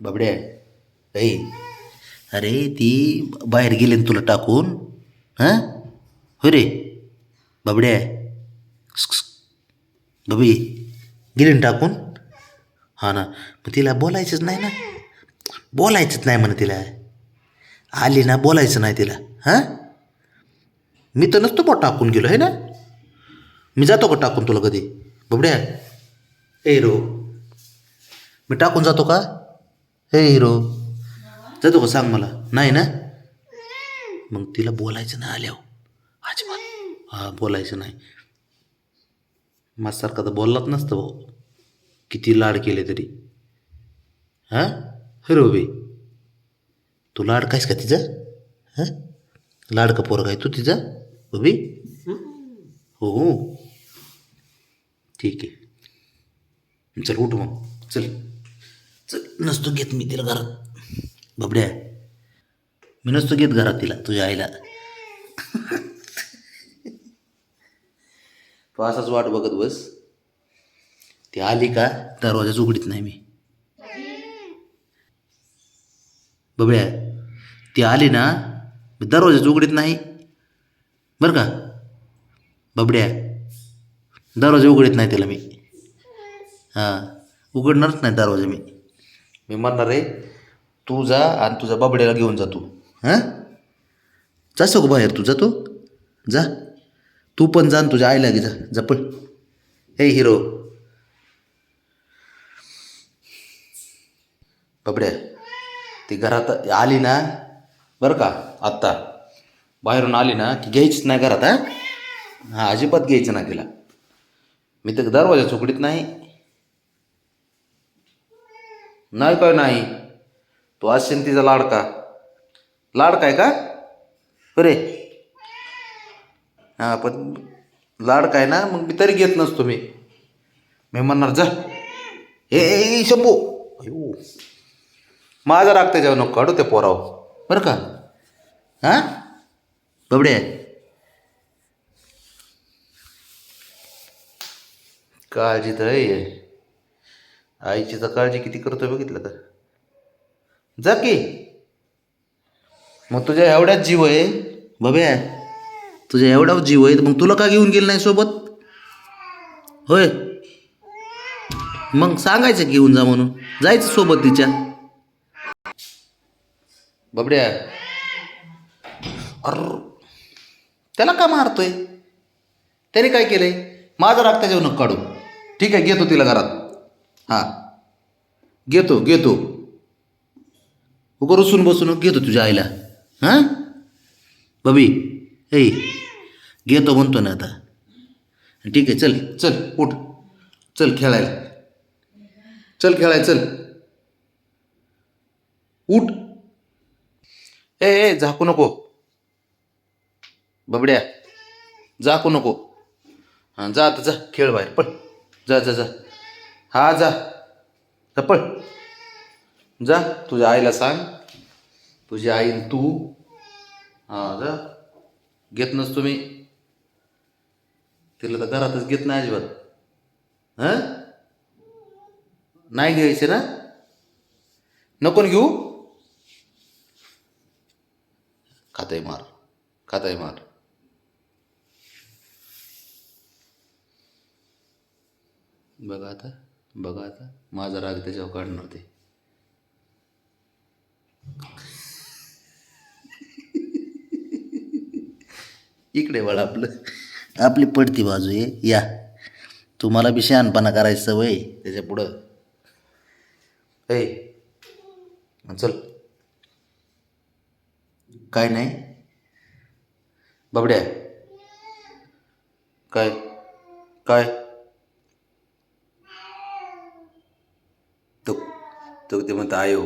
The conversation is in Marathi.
बाबड्या. ऐ अरे ती बाहेर गेली ना तुला टाकून. हां हो रे बाबड्या. बबी गेली ना टाकून. हा ना मग तिला बोलायचंच नाही ना. बोलायचंच नाही म्हणा तिला. आली ना बोलायचं नाही तिला. हां मी तर नसतो बा टाकून गेलो आहे ना. मी जातो का टाकून तुला कधी बबड्या. ए हिरो मी टाकून जातो का. हे हिरो जातो का सांग मला. नाही ना मग तिला बोलायचं नाही आल्यावर अजिबात. हां बोलायचं नाही. माझ्यासारखा तर बोललाच नसतं भाऊ. किती लाड केले तरी. हां हिरो बे तू लाड कायस का तिचा. हां लाड का पोरगा आहे तू तिचा बबी. हो हो ठीक आहे चल उठ मग चल. चल नसतो घेत मी तिला घरात बबड्या. मी नसतो घेत घरात तिला तुझ्या आईला. तू असाच वाट बघत बस. ती आली का दरवाजाच उघडीत नाही मी बबड्या. ती आली ना मी दरवाजाच उघडीत नाही बरं का बबड्या. दरवाजा उघडीत नाही तिला मी. हां उघडणारच नाही दरवाजा मी. मी म्हणणार आहे तू जा आणि तुझ्या बाबड्याला घेऊन जा तू. हां जासो का बाहेर तू जातो. जा तू पण जा आणि तुझ्या आईला घे जा जा पण. हे हिरो बाबड्या ती घरात आली ना बरं का. आत्ता बाहेरून आली ना की घ्यायचीच नाही घरात. हां हां अजिबात घ्यायचं नाही तिला. मी तर दरवाजा चुकडीत नाही. नाही काय नाही तू असशील तिचा लाडका. लाडका आहे का अरे. हां पण लाडका आहे ना मग मी तरी घेत नसतो मी. मी म्हणणार जा. ए शंभू अयो माझा राग त्याच्यावर नको काढू त्या पोरावर बरं का. हां बबड्या काळजी तर आहे. आईची तर काळजी किती करतोय बघितलं का. जा की मग तुझ्या एवढ्याच जीव आहे बब्या. तुझ्या एवढाच जीव आहे मग तुला का घेऊन गेलं नाही सोबत. होय मग सांगायचं घेऊन जा म्हणून. जायचं सोबत तिच्या बबड्या. अर त्याला का मारतोय. त्याने काय केलंय. माझा राग त्याच्यावर नको काढू. ठीक आहे घेतो तिला घरात. हां घेतो घेतो उगा रुसून बसून घेतो तुझ्या आईला. हां बबी ऐ घेतो म्हणतो ना आता. ठीक आहे चल चल उठ. चल खेळायला. चल खेळायला चल उठ. ए ए झाकू नको बबड्या. झाकू नको. हां जा आता जा खेळ बाहेर पळ. जा जा जा. हा जा जा पळ. जा तुझ्या आईला सांग. तुझी आई आणि तू. हां जा. घेत नसतो मी तिला तर घरातच घेत नाही अजिबात. हां नाही घ्यायचे ना नको ना घेऊ. खाताय मार खाताय मार. बघा आता बघा आता माझा राग त्याच्यावर काढणार ते. इकडे वळ आपलं आपली पडती बाजू आहे या. तुम्हाला बी शहाणपणा करायची सवय त्याच्या पुढं. ए चल. काय नाही बाबड्या. काय काय तो तो ते म्हणता आयो